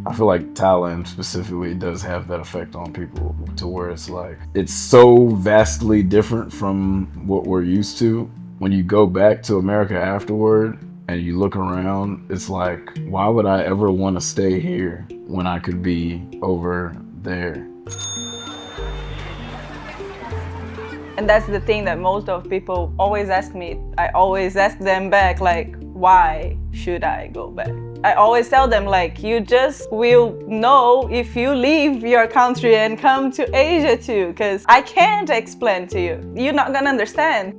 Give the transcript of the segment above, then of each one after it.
I feel like Thailand specifically does have that effect on people to where it's like, it's so vastly different from what we're used to. When you go back to America afterward and you look around, it's like, why would I ever want to stay here when I could be over there? And that's the thing that most of people always ask me. I always ask them back, like, why should I go back? I always tell them, like, you just will know if you leave your country and come to Asia too, because I can't explain to you. You're not gonna understand.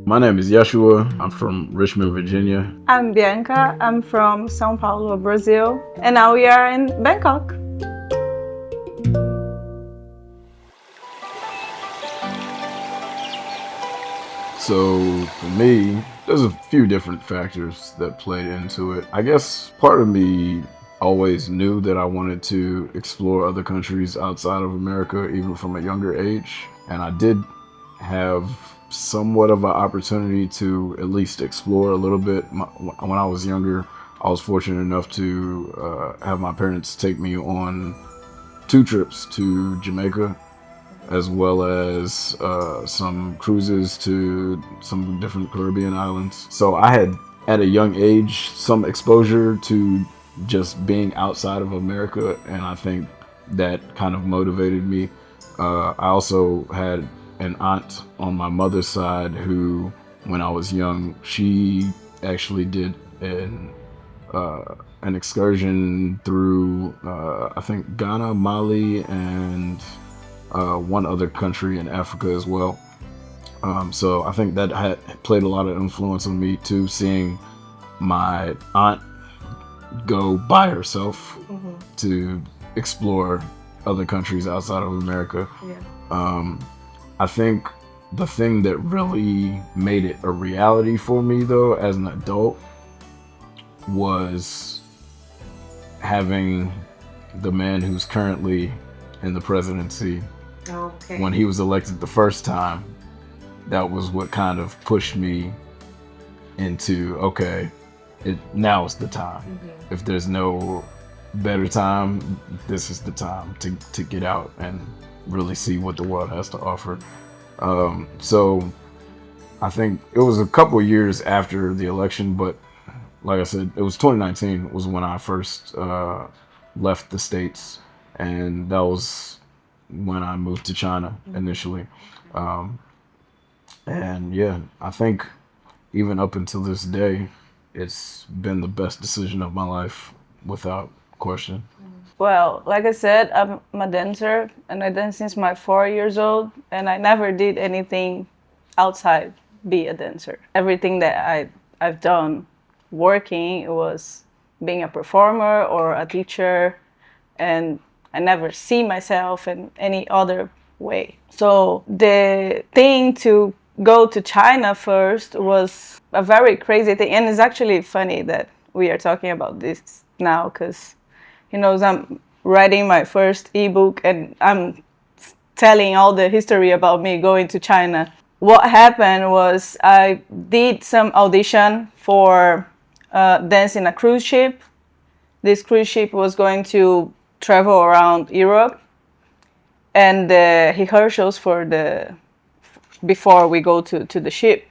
My name is Yeshua. I'm from Richmond, Virginia. I'm Bianca. I'm from São Paulo, Brazil. And now we are in Bangkok. So for me, there's a few different factors that played into it. I guess part of me always knew that I wanted to explore other countries outside of America, even from a younger age. And I did have somewhat of an opportunity to at least explore a little bit. When I was younger, I was fortunate enough to have my parents take me on 2 trips to Jamaica, as well as some cruises to some different Caribbean islands. So I had, at a young age, some exposure to just being outside of America, and I think that kind of motivated me. I also had an aunt on my mother's side who, when I was young, she actually did an excursion through, I think, Ghana, Mali, and one other country in Africa as well. So I think that had played a lot of influence on me too, seeing my aunt go by herself to explore other countries outside of America. Yeah. I think the thing that really made it a reality for me, though, as an adult, was having the man who's currently in the presidency. Okay. When he was elected the first time, that was what kind of pushed me into, okay, now is the time. If there's no better time, this is the time to get out and really see what the world has to offer. So I think it was a couple years after the election, but like I said, it was 2019 was when I first left the States, and that was when I moved to China initially. And yeah, I think even up until this day, it's been the best decision of my life without question. Well, like I said, I'm a dancer, and I dance since my 4 years old, and I never did anything outside be a dancer. Everything that I've done working, it was being a performer or a teacher, and I never see myself in any other way. So the thing to go to China first was a very crazy thing, and it's actually funny that we are talking about this now, because I'm writing my first ebook and I'm telling all the history about me going to China. What happened was I did some audition for dance in a cruise ship. This cruise ship was going to travel around Europe, and the rehearsals before we go to the ship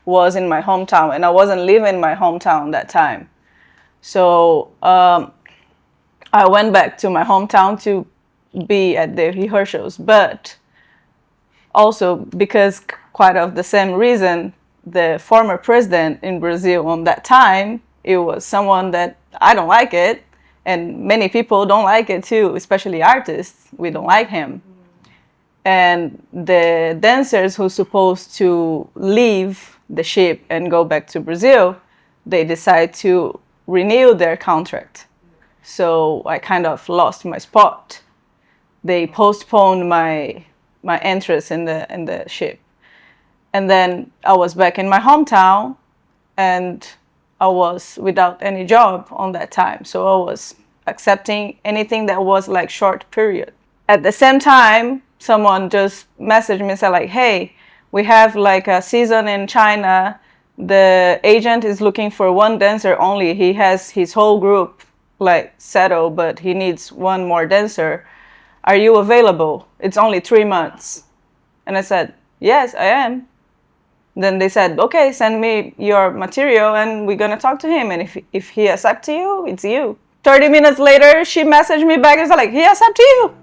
was in my hometown, and I wasn't living in my hometown that time. So I went back to my hometown to be at the rehearsals, but also because quite of the same reason, the former president in Brazil on that time, it was someone that I don't like it, and many people don't like it too, especially artists. We don't like him. And the dancers who supposed to leave the ship and go back to Brazil, they decide to renew their contract. So I kind of lost my spot. They postponed my entrance in the ship. And then I was back in my hometown, and I was without any job on that time. So I was accepting anything that was like short period. At the same time, someone just messaged me and said like, hey, we have like a season in China. The agent is looking for one dancer only. He has his whole group like settled, but he needs one more dancer. Are you available? It's only 3 months. And I said, yes, I am. Then they said, okay, send me your material and we're gonna talk to him. And if he accepts you, it's you. 30 minutes later, she messaged me back and was like, he accepts you.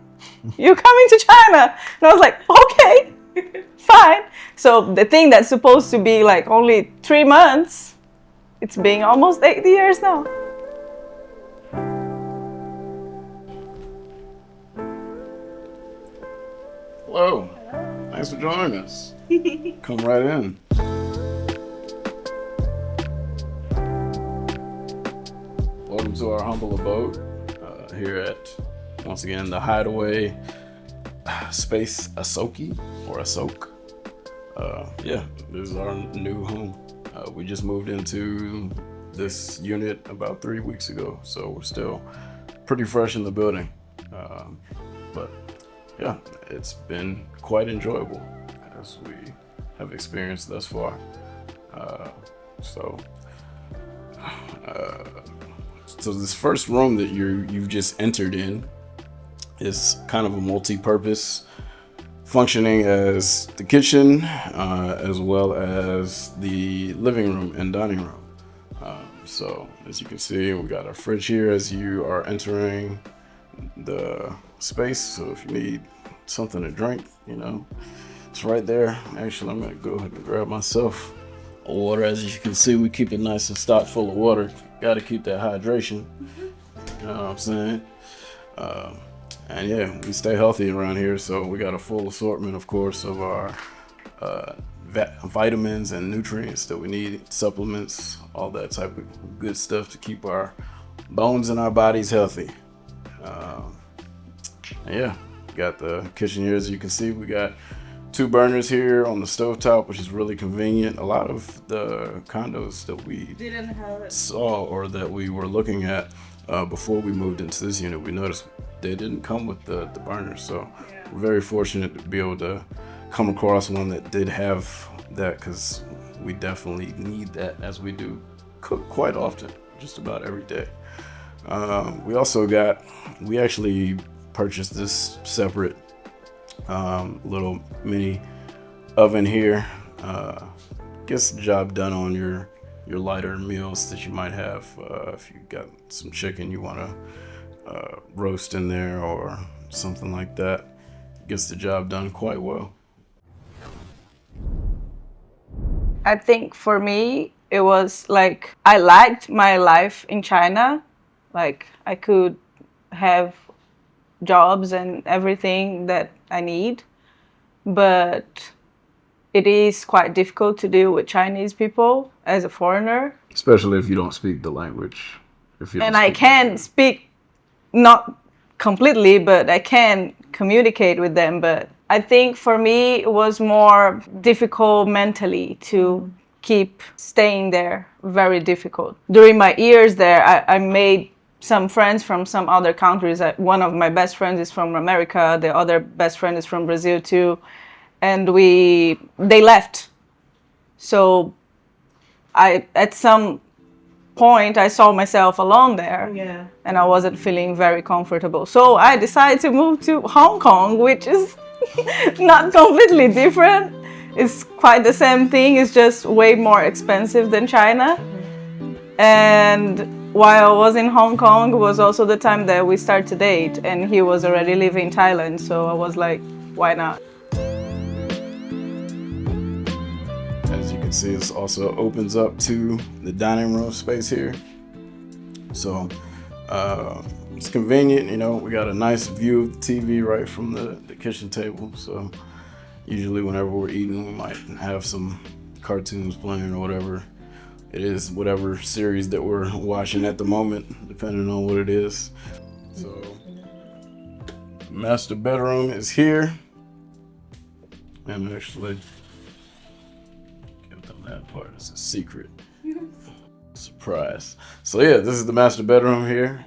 You're coming to China. And I was like, okay, fine. So the thing that's supposed to be like only 3 months, it's been almost 8 years now. Hello. Thanks for joining us. Come right in. Welcome to our humble abode here at, once again, the Hideaway Space Asoki or Asok. Yeah, this is our new home. We just moved into this unit about 3 weeks ago, so we're still pretty fresh in the building. But yeah, it's been quite enjoyable as we have experienced thus far. So this first room that you've just entered in is kind of a multi-purpose, functioning as the kitchen as well as the living room and dining room. So as you can see, we got our fridge here as you are entering the space. So if you need something to drink, it's right there. Actually, I'm gonna go ahead and grab myself a water. As you can see, we keep it nice and stocked full of water. Got to keep that hydration. You know what I'm saying? And yeah, we stay healthy around here, so we got a full assortment, of course, of our vitamins and nutrients that we need, supplements, all that type of good stuff to keep our bones and our bodies healthy. And yeah, got the kitchen here. As you can see, we got 2 burners here on the stovetop, which is really convenient. A lot of the condos that we Didn't have it. saw or that we were looking at before we moved into this unit, we noticed they didn't come with the burners. So we're very fortunate to be able to come across one that did have that, because we definitely need that, as we do cook quite often, just about every day. We actually purchased this separate little mini oven here. Gets the job done on your lighter meals that you might have. If you got some chicken you want to roast in there or something like that, gets the job done quite well. I think for me, it was like I liked my life in China. Like I could have jobs and everything that I need, but it is quite difficult to deal with Chinese people as a foreigner. Especially if you don't speak the language. And I can speak, not completely, but I can communicate with them. But I think for me, it was more difficult mentally to keep staying there, very difficult. During my years there, I made some friends from some other countries. One of my best friends is from America. The other best friend is from Brazil too. And they left. So at some point, I saw myself alone there. Yeah. And I wasn't feeling very comfortable. So I decided to move to Hong Kong, which is not completely different. It's quite the same thing. It's just way more expensive than China. And while I was in Hong Kong, it was also the time that we started to date, and he was already living in Thailand. So I was like, why not? As you can see, this also opens up to the dining room space here. So it's convenient, we got a nice view of the TV right from the kitchen table. So usually whenever we're eating, we might have some cartoons playing or whatever it is, whatever series that we're watching at the moment, depending on what it is. So master bedroom is here. And actually, that part is a secret. Surprise. So yeah, this is the master bedroom here.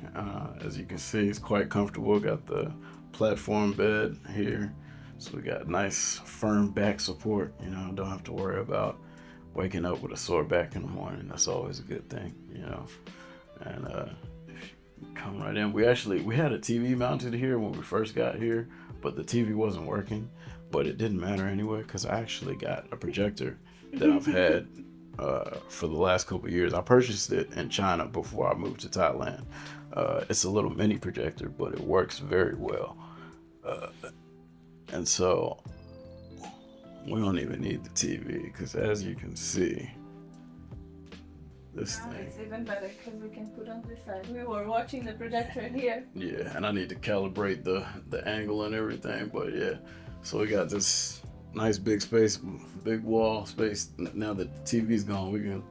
As you can see, it's quite comfortable. Got the platform bed here. So we got nice firm back support. Don't have to worry about waking up with a sore back in the morning. That's always a good thing, And if you come right in. We had a TV mounted here when we first got here, but the TV wasn't working. But it didn't matter anyway because I actually got a projector that I've had for the last couple of years. I purchased it in China before I moved to Thailand. It's a little mini projector, but it works very well. And so we don't even need the TV because, as you can see, this thing. It's even better because we can put on this side. We were watching the projector here. Yeah, and I need to calibrate the angle and everything, but yeah. So we got this nice big space, big wall space. Now that the TV's gone, we can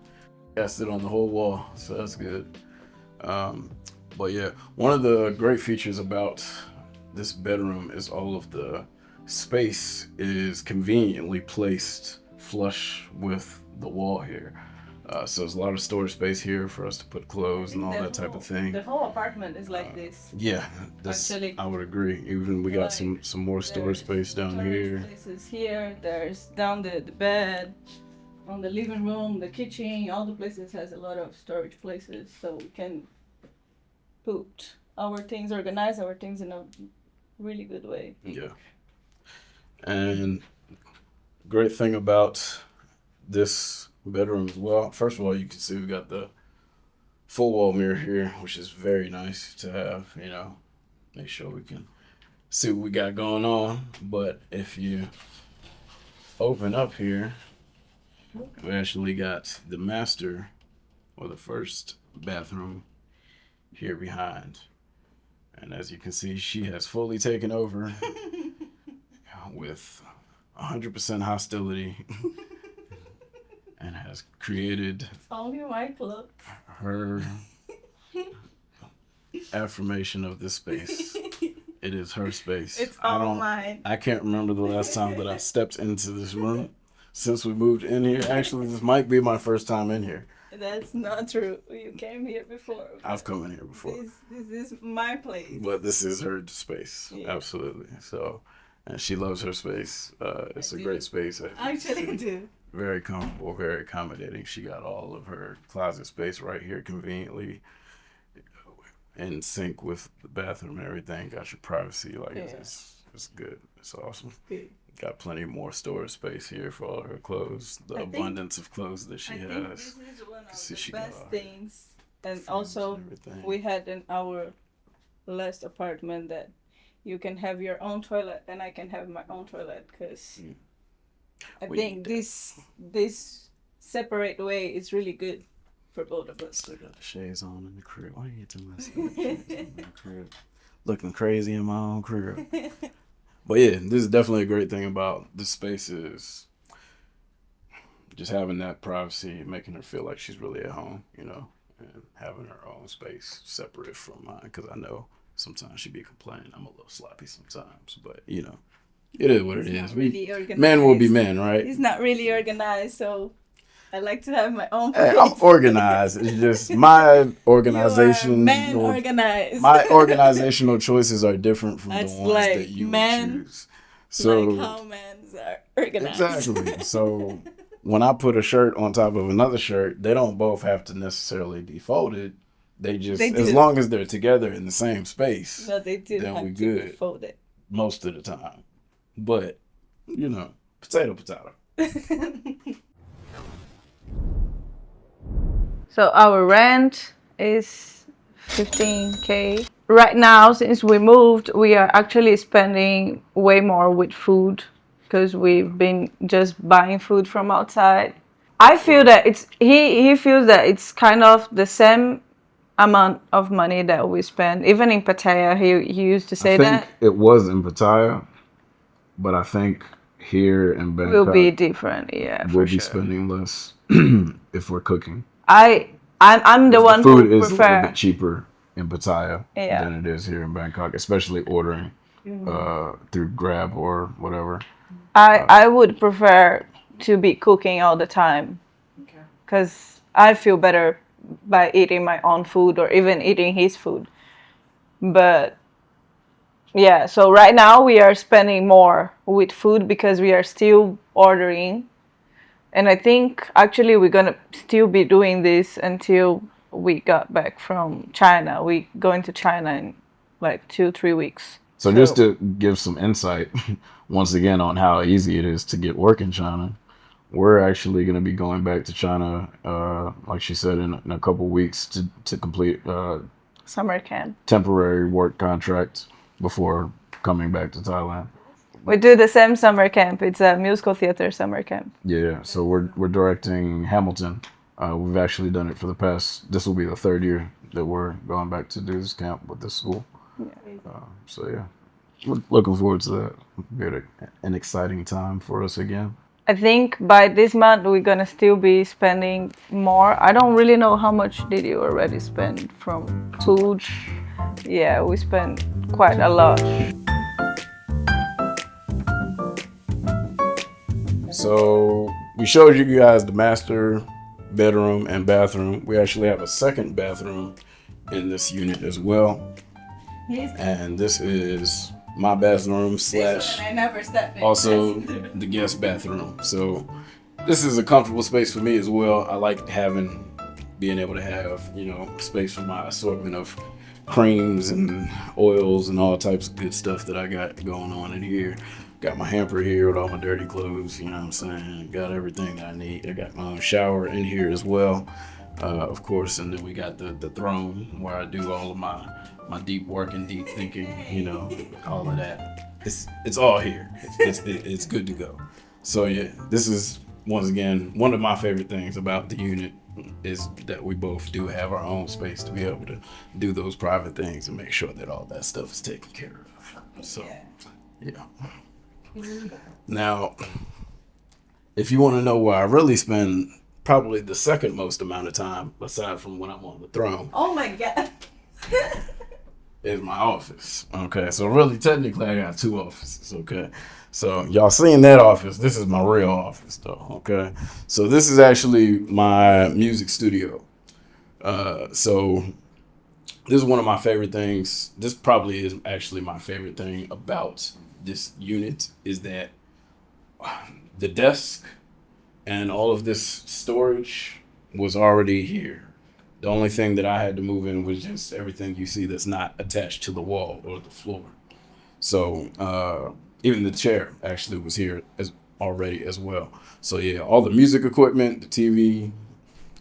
cast it on the whole wall, so that's good. But yeah, one of the great features about this bedroom is all of the space is conveniently placed flush with the wall here. So there's a lot of storage space here for us to put clothes and all that type of thing. The whole apartment is like this. Yeah, actually, I would agree. Even we got some more storage space down here. Places here. There's down the bed, on the living room, the kitchen. All the places has a lot of storage places, so we can put our things, organize our things in a really good way. Yeah. And great thing about this bedroom as well. First of all, you can see we got the full wall mirror here, which is very nice to have, make sure we can see what we got going on. But if you open up here, we actually got the master or the first bathroom here behind. And as you can see, she has fully taken over with 100% hostility. And has created only my clothes. Her affirmation of this space. It is her space. It's all mine. I can't remember the last time that I stepped into this room since we moved in here. Actually, this might be my first time in here. That's not true. You came here before. I've come in here before. This is my place. But this is her space. Yeah. Absolutely. So, and she loves her space. It's a great space. I actually do. Very comfortable, very accommodating. She got all of her closet space right here conveniently in sync with the bathroom and everything. Got your privacy. It's good. It's awesome. Good. Got plenty more storage space here for all her clothes. The abundance of clothes that she has. This is one of the best things. And also, we had in our last apartment that you can have your own toilet and I can have my own toilet because I think this separate way is really good for both of us. Still got the shades on in the crib. Why are you doing this? Looking crazy in my own crib. But yeah, this is definitely a great thing about this space is just having that privacy, making her feel like she's really at home, and having her own space separate from mine. Because I know sometimes she be complaining I'm a little sloppy sometimes, but it is what it is. Men will be men, right? He's not really organized, so I like to have my own place. Hey, I'm organized. It's just my organization. Organized. My organizational choices are different from the ones that you would choose. So like how men are organized. Exactly. So when I put a shirt on top of another shirt, they don't both have to necessarily be folded. They as long as they're together in the same space. No, they do. Then we good. Be folded most of the time. But, potato. So our rent is $15,000. Right now, since we moved, we are actually spending way more with food because we've been just buying food from outside. I feel that he feels that it's kind of the same amount of money that we spend. Even in Pattaya, he used to say that. It was in Pattaya. But I think here in Bangkok will be different, we'll be spending less if we're cooking. I'm the one who prefer. Food is a little bit cheaper in Pattaya than it is here in Bangkok, especially ordering through Grab or whatever. I would prefer to be cooking all the time because I feel better by eating my own food or even eating his food. But yeah, so right now we are spending more with food because we are still ordering. And I think actually we're going to still be doing this until we got back from China. We going to China in like 2-3 weeks. So just to give some insight, once again, on how easy it is to get work in China, we're actually going to be going back to China, like she said, in a couple weeks to complete summer camp. temporary work contract before coming back to Thailand. We do the same summer camp. It's a musical theater summer camp. Yeah, so we're directing Hamilton. We've actually done it for the past. This will be the third year that we're going back to do this camp with this school. So yeah, we're looking forward to that. It'll be an exciting time for us again. I think by this month we're gonna still be spending more. I don't really know how much did you already spend from food. Yeah, we spent quite a lot. So we showed you guys the master bedroom and bathroom. We actually have a second bathroom in this unit as well. And this is my bathroom slash also the guest bathroom. So this is a comfortable space for me as well. I like being able to have, space for my assortment of creams and oils and all types of good stuff that I got going on in here. Got my hamper here with all my dirty clothes, you know what I'm saying? Got everything that I need. I got my own shower in here as well, of course. And then we got the throne where I do all of my deep work and deep thinking, all of that. It's all here. It's good to go. So yeah, this is once again one of my favorite things about the unit is that we both do have our own space to be able to do those private things and make sure that all that stuff is taken care of. So yeah. Now, if you want to know where I really spend probably the second most amount of time, aside from when I'm on the throne. Oh my God. Is my office. Okay, so really technically I got two offices. Okay, so y'all seen that office. This is my real office though. Okay, so this is actually my music studio. So this is one of my favorite things. This probably is actually my favorite thing about this unit is that the desk and all of this storage was already here. The only thing that I had to move in was just everything you see that's not attached to the wall or the floor. So even the chair actually was here already as well. So yeah, all the music equipment, the TV,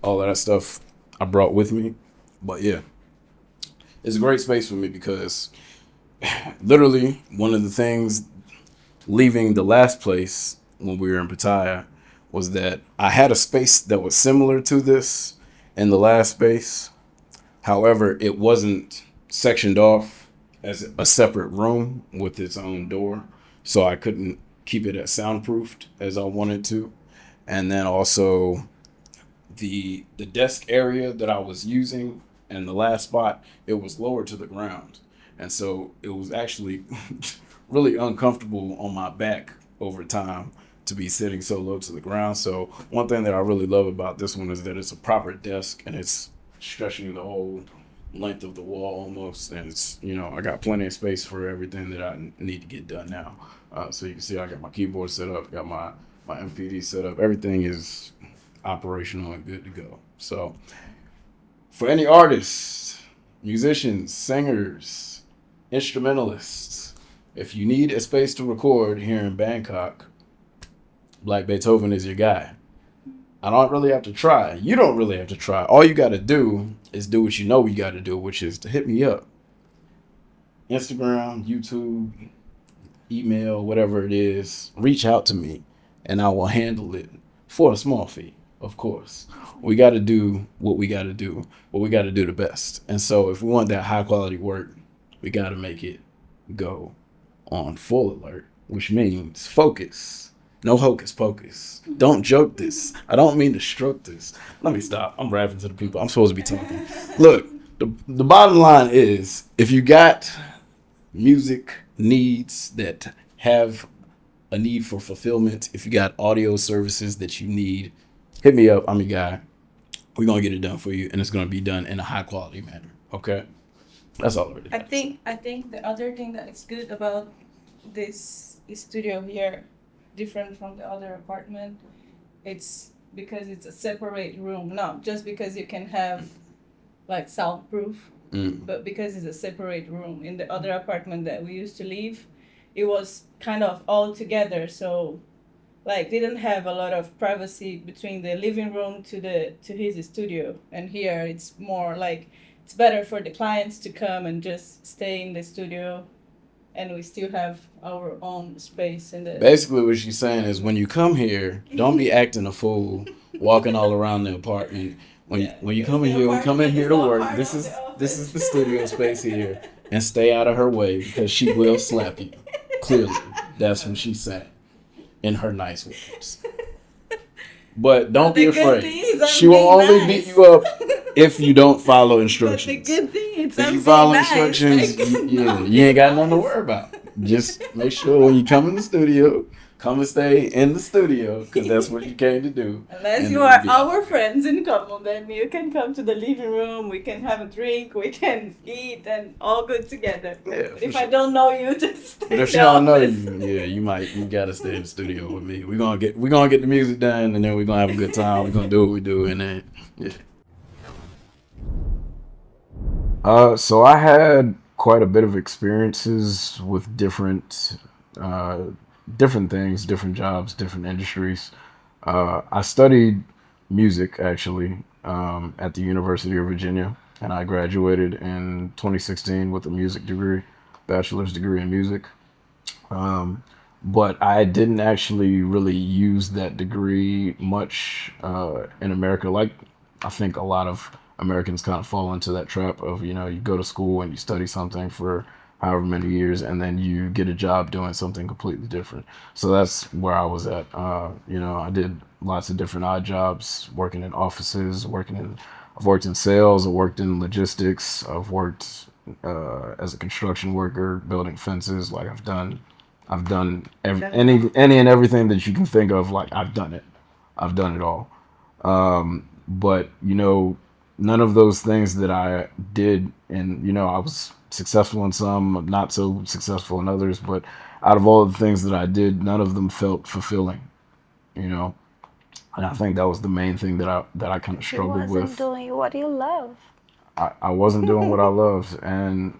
all of that stuff I brought with me. But yeah, it's a great space for me because literally one of the things leaving the last place when we were in Pattaya was that I had a space that was similar to this in the last space. However, it wasn't sectioned off as a separate room with its own door. So I couldn't keep it as soundproofed as I wanted to. And then also the desk area that I was using in the last spot, it was lower to the ground. And so it was actually really uncomfortable on my back over time to be sitting so low to the ground. So one thing that I really love about this one is that it's a proper desk and it's stretching the whole length of the wall almost. And it's, I got plenty of space for everything that I need to get done now. So you can see I got my keyboard set up, got my MPD set up. Everything is operational and good to go. So for any artists, musicians, singers, instrumentalists, if you need a space to record here in Bangkok, Black Beethoven is your guy. I don't really have to try. You don't really have to try. All you got to do is do what you know you got to do, which is to hit me up. Instagram, YouTube, email, whatever it is, reach out to me and I will handle it for a small fee, of course. We got to do what we got to do, what we got to do the best. And so if we want that high quality work, we got to make it go on full alert, which means focus. No hocus pocus. Don't joke this. I don't mean to stroke this. Let me stop. I'm rapping to the people. I'm supposed to be talking. Look, the bottom line is if you got music needs that have a need for fulfillment, if you got audio services that you need, hit me up. I'm your guy. We're going to get it done for you, and it's going to be done in a high quality manner. Okay? That's all it is. I think the other thing that is good about this studio here, different from the other apartment, it's because it's a separate room, not just because you can have like soundproof. But because it's a separate room in the other apartment that we used to live, it was kind of all together. So like didn't have a lot of privacy between the living room to his studio. And here it's more like it's better for the clients to come and just stay in the studio, and we still have our own space in the. Basically, what she's saying is when you come here, don't be acting a fool, walking all around the apartment. When you come in here, we come in here to work. This is the studio space here, and stay out of her way because she will slap you. Clearly, that's what she's saying in her nice words. But don't be afraid. She will only beat you up if you don't follow instructions. But the good thing is if you follow instructions, you ain't got nothing to worry about. Just make sure when you come in the studio, come and stay in the studio because that's what you came to do. Unless you are our friends in common, then you can come to the living room. We can have a drink. We can eat and all good together. Yeah, if I don't know you, just stay. But if she don't know you, you gotta stay in the studio with me. We're gonna get the music done, and then we're gonna have a good time. We're gonna do what we do, and then So I had quite a bit of experiences with different things, different jobs, different industries. I studied music actually at the University of Virginia, and I graduated in 2016 with a music degree, bachelor's degree in music. But I didn't actually really use that degree much in America. Like I think a lot of Americans kind of fall into that trap of, you go to school and you study something for however many years and then you get a job doing something completely different. So that's where I was at. I did lots of different odd jobs, working in offices, I've worked in sales, I've worked in logistics, I've worked as a construction worker, building fences. Like I've done any and everything that you can think of. Like I've done it. I've done it all. But none of those things that I did, and I was successful in some, not so successful in others. But out of all the things that I did, none of them felt fulfilling. And I think that was the main thing that I kind of struggled with. You wasn't doing what you love. I wasn't doing what I loved, and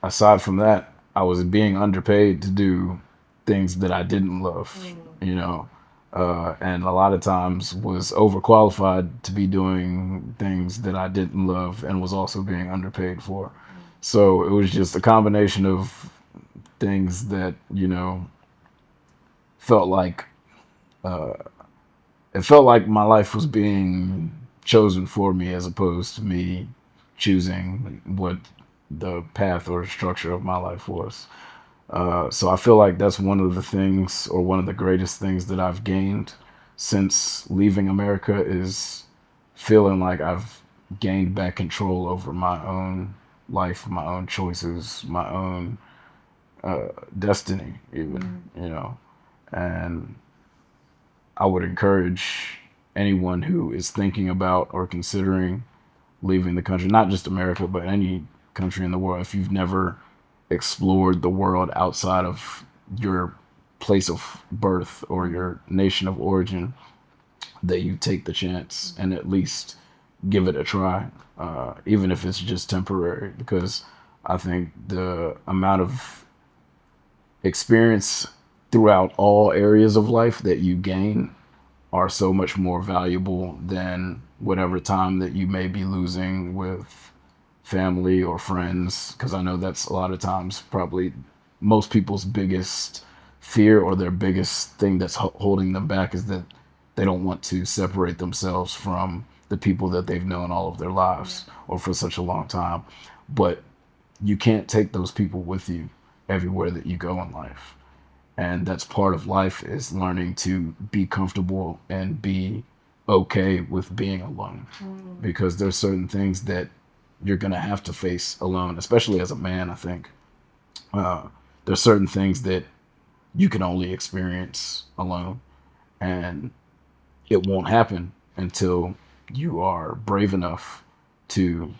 aside from that, I was being underpaid to do things that I didn't love, and a lot of times was overqualified to be doing things that I didn't love and was also being underpaid for. So it was just a combination of things that, felt like, it felt like my life was being chosen for me as opposed to me choosing what the path or structure of my life was. So I feel like that's one of the things, or one of the greatest things that I've gained since leaving America, is feeling like I've gained back control over my own life, my own choices, my own destiny, even, and I would encourage anyone who is thinking about or considering leaving the country, not just America, but any country in the world, if you've never explored the world outside of your place of birth or your nation of origin, that you take the chance and at least give it a try, even if it's just temporary, because I think the amount of experience throughout all areas of life that you gain are so much more valuable than whatever time that you may be losing with family or friends, because I know that's a lot of times probably most people's biggest fear, or their biggest thing that's holding them back, is that they don't want to separate themselves from the people that they've known all of their lives or for such a long time. But you can't take those people with you everywhere that you go in life. And that's part of life, is learning to be comfortable and be okay with being alone. Because there's certain things that you're going to have to face alone, especially as a man, I think. There's certain things that you can only experience alone. And it won't happen until you are brave enough to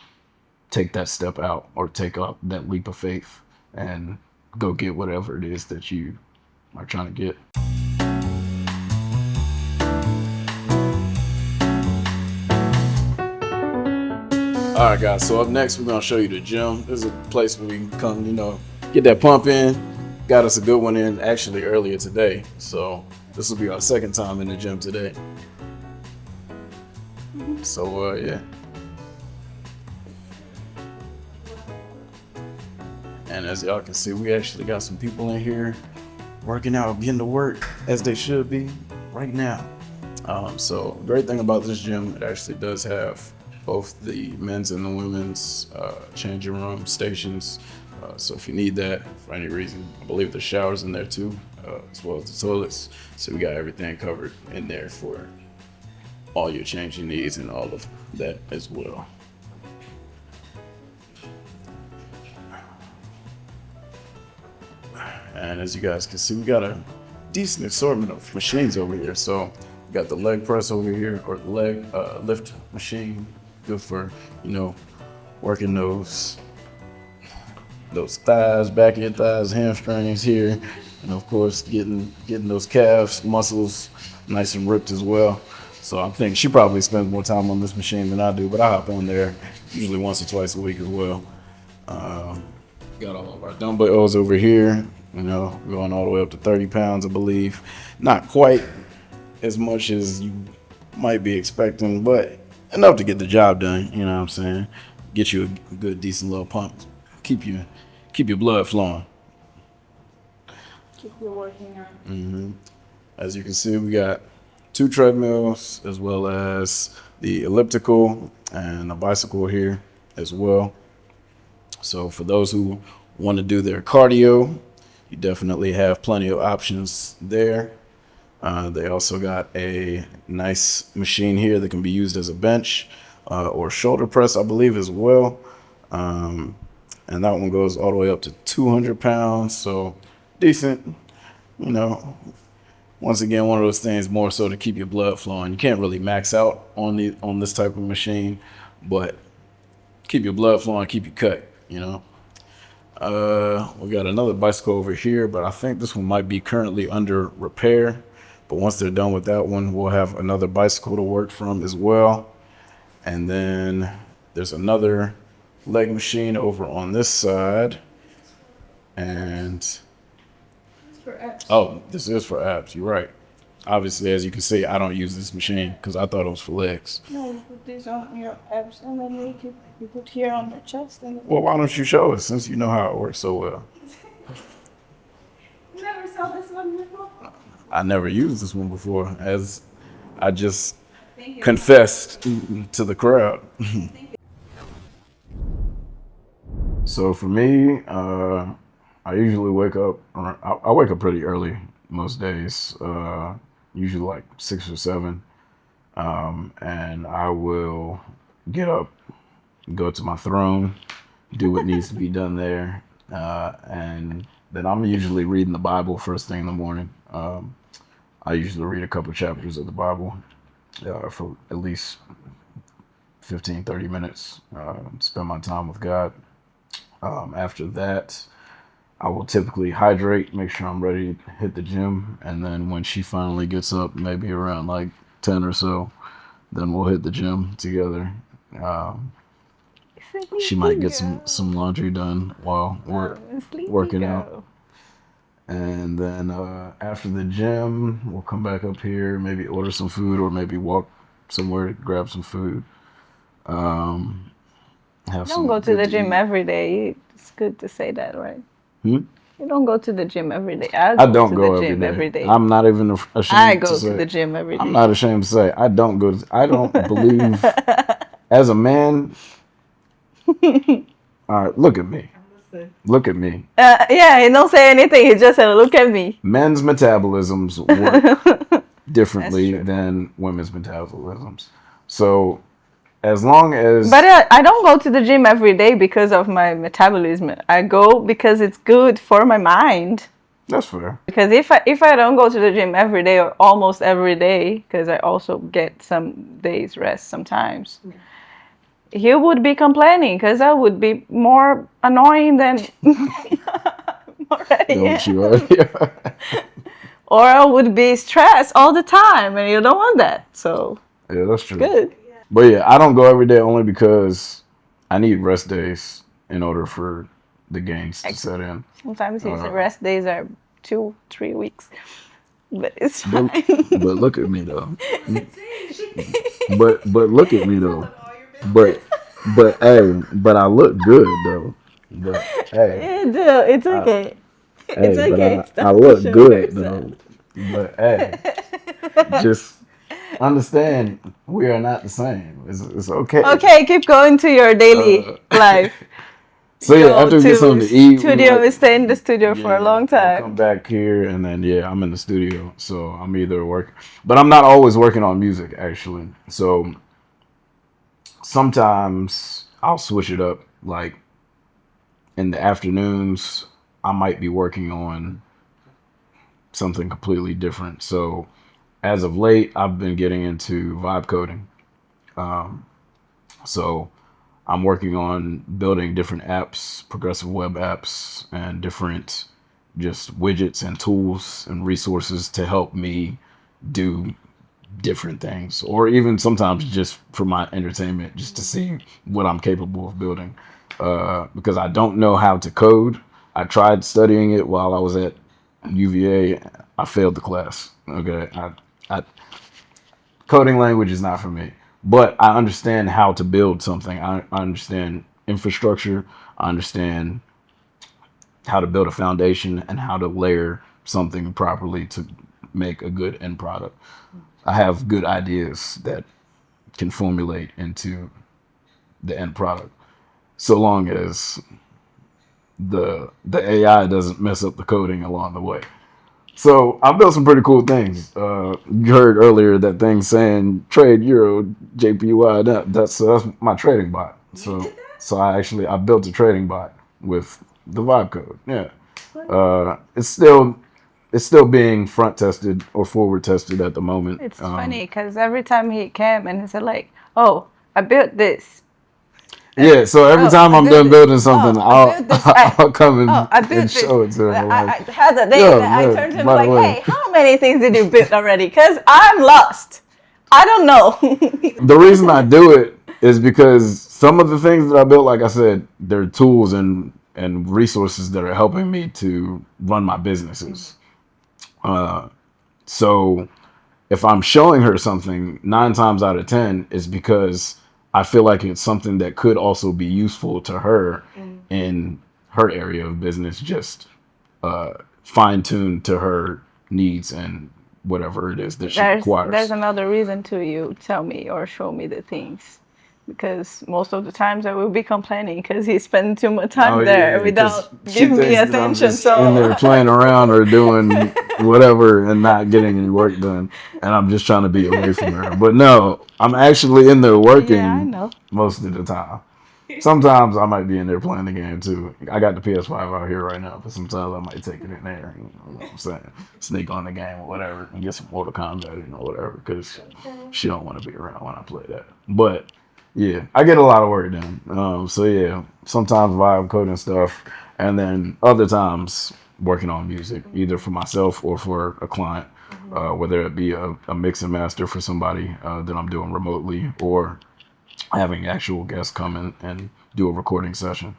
take that step out, or take up that leap of faith and go get whatever it is that you are trying to get. All right, guys. So up next, we're gonna show you the gym. This is a place where we can come, get that pump in. Got us a good one in actually earlier today. So this will be our second time in the gym today. So yeah. And as y'all can see, we actually got some people in here working out, getting to work as they should be right now. So great thing about this gym, it actually does have both the men's and the women's changing room stations. So if you need that for any reason, I believe the showers in there too, as well as the toilets. So we got everything covered in there for all your changing needs and all of that as well. And as you guys can see, we got a decent assortment of machines over here. So we got the leg press over here, or the leg lift machine, good for, working those thighs, back of your thighs, hamstrings here, and of course getting those calves muscles nice and ripped as well. So I think she probably spends more time on this machine than I do, but I hop on there usually once or twice a week as well. Got all of our dumbbells over here, going all the way up to 30 pounds, I believe. Not quite as much as you might be expecting, but enough to get the job done, you know what I'm saying? Get you a good, decent little pump. Keep your blood flowing. Keep you working out. Mm-hmm. As you can see, we got 2 treadmills as well as the elliptical and a bicycle here as well. So for those who want to do their cardio, you definitely have plenty of options there. They also got a nice machine here that can be used as a bench or shoulder press, I believe, as well. And that one goes all the way up to 200 pounds. So decent, once again, one of those things more so to keep your blood flowing. You can't really max out on this type of machine, but keep your blood flowing, keep you cut, We got another bicycle over here, but I think this one might be currently under repair. But once they're done with that one, we'll have another bicycle to work from as well. And then there's another leg machine over on this side. And For abs. oh, this is for abs. You're right. Obviously, as you can see, I don't use this machine because I thought it was for legs. No, you put this on your abs, and then you put here on your chest, and Well, why don't you show us since you know how it works so well? you never saw this one before. I never used this one before, as I just confessed to the crowd. So for me, I usually wake up. I wake up pretty early most days. Usually like 6 or 7, and I will get up, go to my throne, do what needs to be done there, and then I'm usually reading the Bible first thing in the morning. I usually read a couple chapters of the Bible for at least 15, 30 minutes, spend my time with God. After that, I will typically hydrate, make sure I'm ready to hit the gym. And then when she finally gets up, maybe around like 10 or so, then we'll hit the gym together. She might get some laundry done while we're working out. And then after the gym, we'll come back up here, maybe order some food or maybe walk somewhere to grab some food. Don't go to the gym every day. It's good to say that, right? Hmm? You don't go to the gym every day. I don't go to the gym every day. I'm not even ashamed I to go say. to the gym every day. I'm not ashamed to say I don't go. I don't believe as a man. All right, look at me. Look at me. Yeah, he don't say anything. He just said, "Look at me." Men's metabolisms work differently than women's metabolisms. So, as long as. But I don't go to the gym every day because of my metabolism. I go because it's good for my mind. That's fair. Because if I don't go to the gym every day or almost every day, because I also get some days rest sometimes, he would be complaining because I would be more annoying than already. Don't you already? Or I would be stressed all the time, and you don't want that. So Yeah, that's true. good. But yeah, I don't go every day only because I need rest days in order for the gains to set in. Sometimes his rest days are 2-3 weeks, but it's But fine. but look at me though. But look at me though. But but I look good though. But hey, You do. It's I, okay. It's hey, but okay. I Stop look pushing good yourself. though. But hey, just understand we are not the same. It's okay. Okay, keep going to your daily Uh, life. so yeah, Go after we get to something to eat, we studio. might We stay in the studio for a yeah, long we'll come time. back here and then yeah, I'm in the studio. So I'm either working, but I'm not always working on music actually. So sometimes I'll switch it up. Like in the afternoons, I might be working on something completely different. So as of late, I've been getting into vibe coding. Um, so I'm working on building different apps, progressive web apps, and different just widgets and tools and resources to help me do different things, or even sometimes just for my entertainment, just to see what I'm capable of building. Because I don't know how to code. I tried studying it while I was at UVA. I failed the class. Okay, I coding language is not for me, but I understand how to build something. I understand infrastructure. I understand how to build a foundation and how to layer something properly to make a good end product. I have good ideas that can formulate into the end product, so long as the AI doesn't mess up the coding along the way. So I built some pretty cool things. You heard earlier that thing saying trade euro JPY. That's my trading bot. So I built a trading bot with the vibe code. Yeah. It's still being front tested or forward tested at the moment. It's funny because every time he came and he said like, "Oh, I built this. Yeah, so every Oh, time I I'm built done this. building something, Oh, I built this. I'll come Oh, I and built this." show it to him. Like, I had a day yo, that I yeah, turned to him by the like, way, "Hey, how many things did you build already? Because I'm lost. I don't know." the reason I do it is because some of the things that I built, like I said, they're tools and resources that are helping me to run my businesses. Uh, so if I'm showing her something, 9 times out of 10 is because I feel like it's something that could also be useful to her in her area of business, just uh, fine tuned to her needs and whatever it is that she There's requires. another reason to you tell me or show me the things. Because most of the times I will be complaining because he spent too much Oh time there yeah, because without she giving me thinks that I'm attention. just in So there playing around or doing whatever and not getting any work done, and I'm just trying to be away from her. But no, I'm actually in there yeah, I working know. most of the time. Sometimes I might be in there playing the game too. I got the PS5 out here right now, but sometimes I might take it in there. You know what I'm saying? Sneak on the game or whatever and get some Mortal Kombat, whatever, because she don't want to be around when I play that. But yeah, I get a lot of work done. So yeah, sometimes vibe coding stuff, and then other times working on music, either for myself or for a client, whether it be a mix and master for somebody that I'm doing remotely, or having actual guests come in and do a recording session.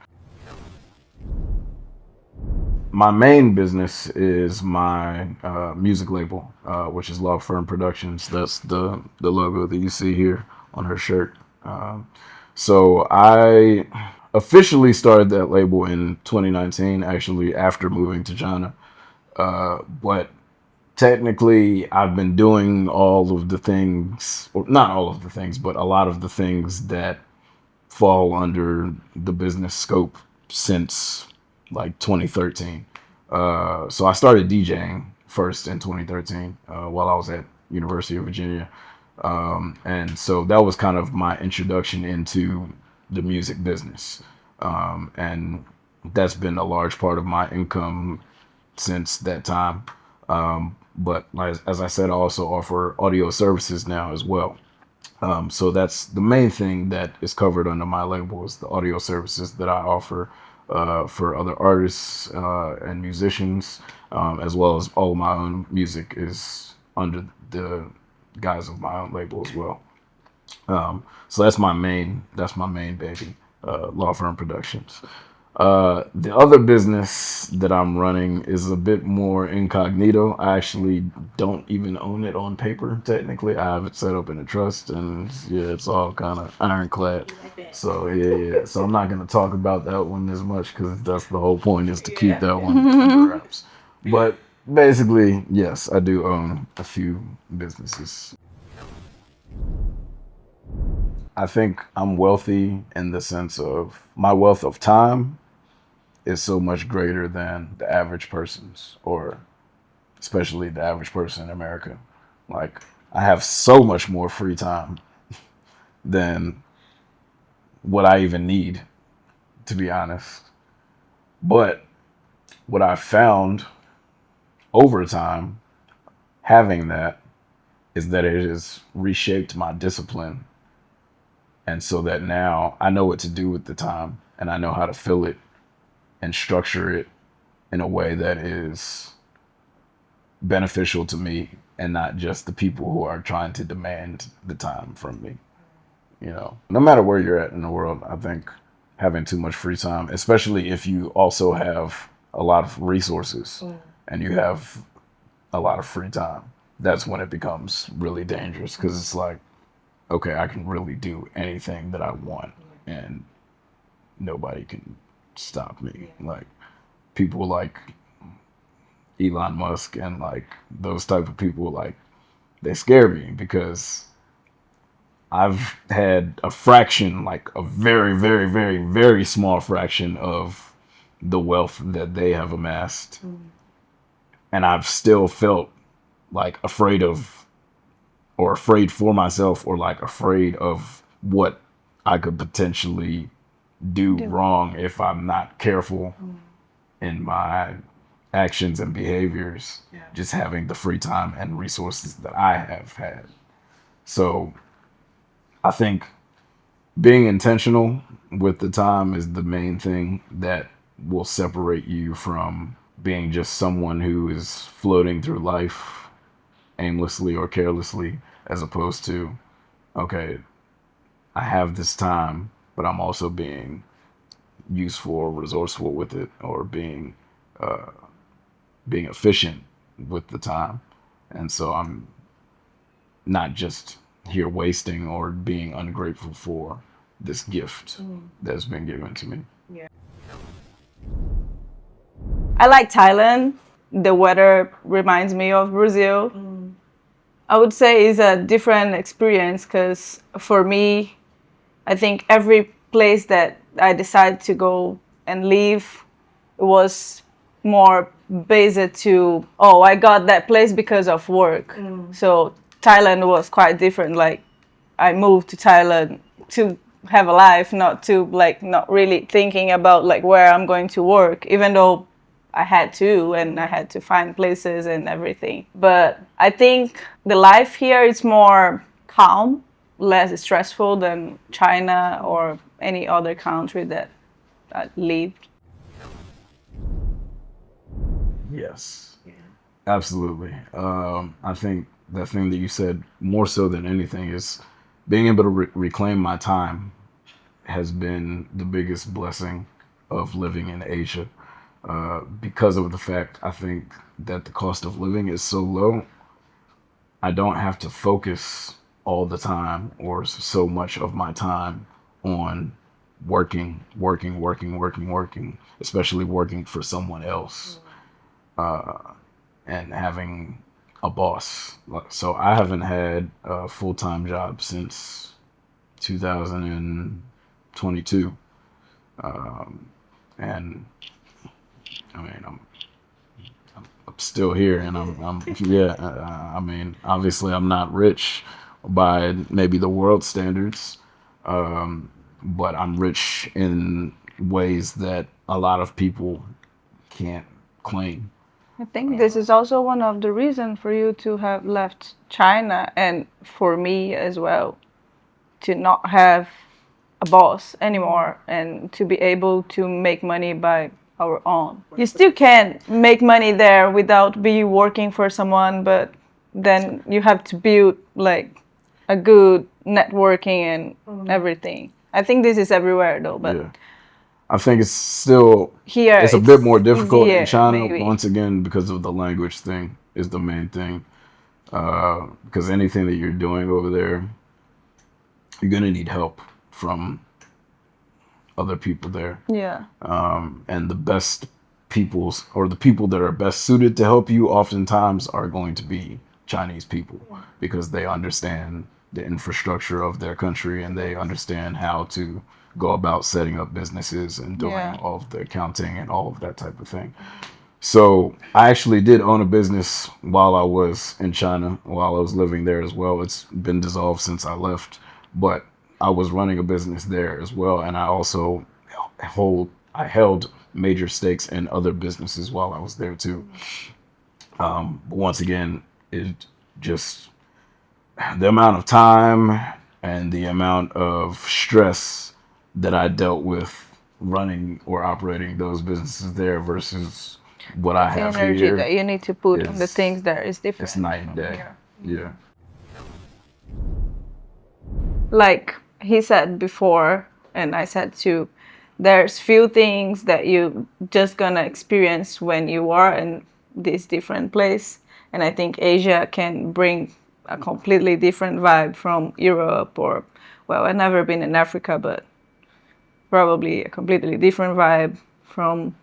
My main business is my music label, which is Law Firm Productions. That's the logo that you see here on her shirt. So I officially started that label in 2019, actually after moving to China. But technically, I've been doing all of the things, or not all of the things, but a lot of the things that fall under the business scope since like 2013. So I started DJing first in 2013 while I was at University of Virginia, and so that was kind of my introduction into the music business, and that's been a large part of my income since that time. But as I said, I also offer audio services now as well. So that's the main thing that is covered under my label is the audio services that I offer for other artists and musicians, as well as all of my own music is under the guise of my own label as well. So that's my main baby. law firm productions. The other business that I'm running is a bit more incognito. I actually don't even own it on paper, technically. I have it set up in a trust, and yeah, it's all kind of ironclad. So, yeah. So, I'm not going to talk about that one as much because that's the whole point is to keep that one under wraps. But basically, yes, I do own a few businesses. I think I'm wealthy in the sense of my wealth of time is so much greater than the average person's, or especially the average person in America. Like, I have so much more free time than what I even need, to be honest. But what I found over time having that is that it has reshaped my discipline. And so that now I know what to do with the time and I know how to fill it and structure it in a way that is beneficial to me and not just the people who are trying to demand the time from me. You know, no matter where you're at in the world, I think having too much free time, especially if you also have a lot of resources and you have a lot of free time, that's when it becomes really dangerous because it's like, okay, I can really do anything that I want and nobody can stop me. Like people like Elon Musk and like those type of people, like they scare me because I've had a fraction, like a very, very, very, very small fraction of the wealth that they have amassed. And I've still felt like afraid of, or afraid for myself, or like afraid of what I could potentially do wrong if I'm not careful in my actions and behaviors, just having the free time and resources that I have had. So I think being intentional with the time is the main thing that will separate you from being just someone who is floating through life aimlessly or carelessly, as opposed to, okay, I have this time, but I'm also being useful or resourceful with it, or being efficient with the time. And so I'm not just here wasting or being ungrateful for this gift that's been given to me. I like Thailand. The weather reminds me of Brazil. I would say it's a different experience because for me, I think every place that I decided to go and live was more based to, oh, I got that place because of work. So Thailand was quite different. Like I moved to Thailand to have a life, not to like not really thinking about like where I'm going to work, even though I had to and I had to find places and everything. But I think the life here is more calm, less stressful than China or any other country that I lived. Yes, absolutely. I think the thing that you said more so than anything is being able to reclaim my time has been the biggest blessing of living in Asia. Because of the fact I think that the cost of living is so low, I don't have to focus all the time or so much of my time on working, especially working for someone else and having a boss. So I haven't had a full-time job since 2022. And I mean, I'm still here and I'm yeah, I mean, obviously I'm not rich by maybe the world standards, but I'm rich in ways that a lot of people can't claim. I think this is also one of the reasons for you to have left China and for me as well to not have a boss anymore and to be able to make money by our own. You still can make money there without be working for someone, but then you have to build like a good networking and everything. I think this is everywhere though, but Yeah. I think it's still here it's a bit more difficult easier, in China maybe. once again because of the language thing is the main thing. Because anything that you're doing over there, you're gonna need help from other people there. Yeah. And the best peoples or the people that are best suited to help you oftentimes are going to be Chinese people because they understand the infrastructure of their country and they understand how to go about setting up businesses and doing Yeah. all of the accounting and all of that type of thing. So I actually did own a business while I was in China, while I was living there as well. It's been dissolved since I left, but I was running a business there as well, and I also I held major stakes in other businesses while I was there too. But once again, it just the amount of time and the amount of stress that I dealt with running or operating those businesses there versus what I have Energy here that you need to put on the is things there is different. it's night and from day. here. Yeah. Like he said before, and I said too, there's few things that you just gonna experience when you are in this different place. And I think Asia can bring a completely different vibe from Europe or, well, I've never been in Africa, but probably a completely different vibe from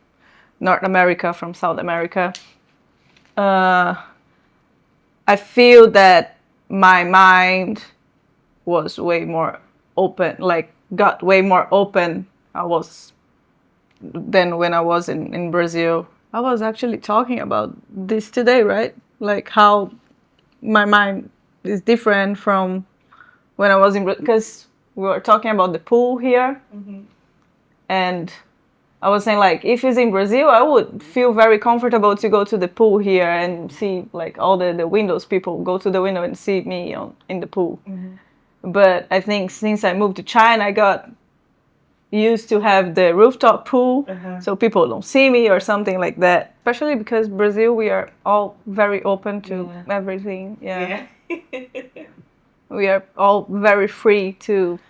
North America, from South America. I feel that my mind was way more open, like got way more open I was than when I was in Brazil. I was actually talking about this today, right? Like how my mind is different from when I was in Brazil, because we were talking about the pool here, and I was saying like if it's in Brazil, I would feel very comfortable to go to the pool here and see like all the windows. People go to the window and see me in the pool. But I think since I moved to China, I got used to have the rooftop pool, so people don't see me or something like that. Especially because Brazil, we are all very open to everything. Yeah. We are all very free to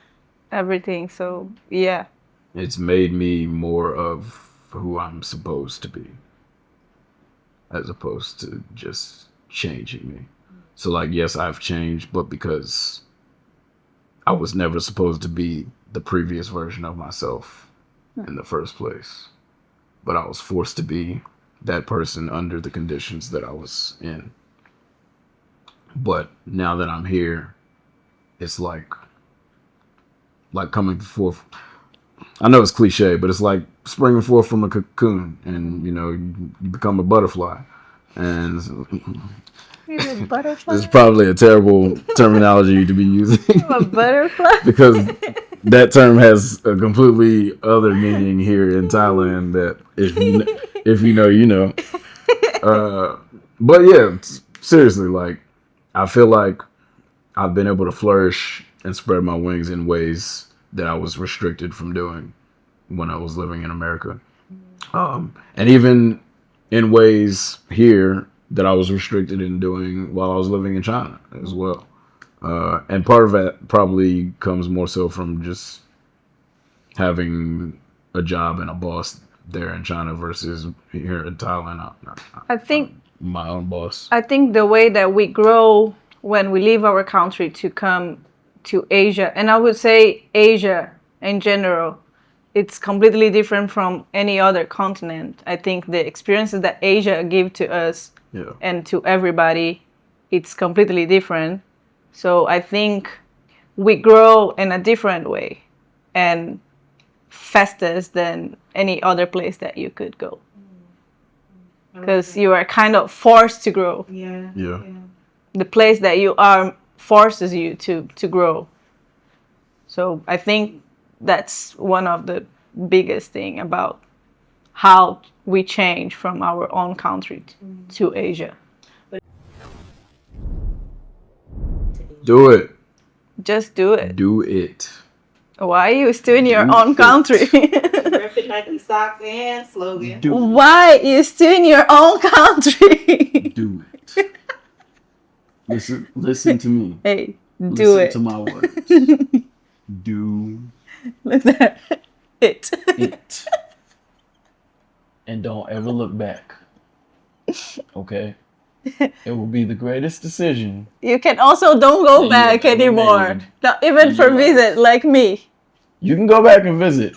everything. So yeah. It's made me more of who I'm supposed to be as opposed to just changing me. So like yes, I've changed, but because I was never supposed to be the previous version of myself in the first place. But I was forced to be that person under the conditions that I was in. But now that I'm here, it's like coming forth. I know it's cliche, but it's like springing forth from a cocoon, and you become a butterfly. And Butterfly. this is probably a terrible terminology to be using A butterfly. because that term has a completely other meaning here in Thailand. That if you know, you know. But yeah, seriously, like I feel like I've been able to flourish and spread my wings in ways that I was restricted from doing when I was living in America. And even in ways here that I was restricted in doing while I was living in China as well. And part of that probably comes more so from just having a job and a boss there in China versus here in Thailand. I think My own boss. I think the way that we grow when we leave our country to come to Asia, and I would say Asia in general, it's completely different from any other continent. I think the experiences that Asia give to us and to everybody, it's completely different. So I think we grow in a different way and fastest than any other place that you could go. Because you are kind of forced to grow. Yeah. The place that you are forces you to grow. So I think that's one of the biggest thing about how we change from our own country to Asia. Do it. Just do it. Do it. Why are you still in your Do own it. country? Rep it Nike socks and slogan. Do it. Why you still in your own country? Do it. Listen to me. Hey, do Listen it. to my words. Do Look there. It. It. And don't ever look back. Okay? It will be the greatest decision. You can also don't go that you back have ever anymore. made Not even in for your life. visit, like me. You can go back and visit,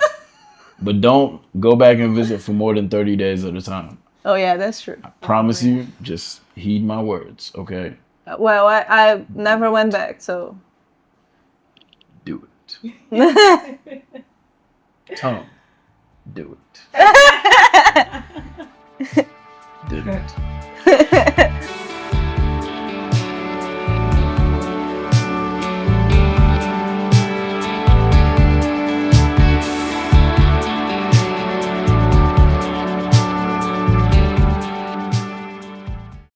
but don't go back and visit for more than 30 days at a time. Oh yeah, that's true. Promise you, just heed my words, okay? Well, I never went back, so. Do it. Tom, do it. Do it.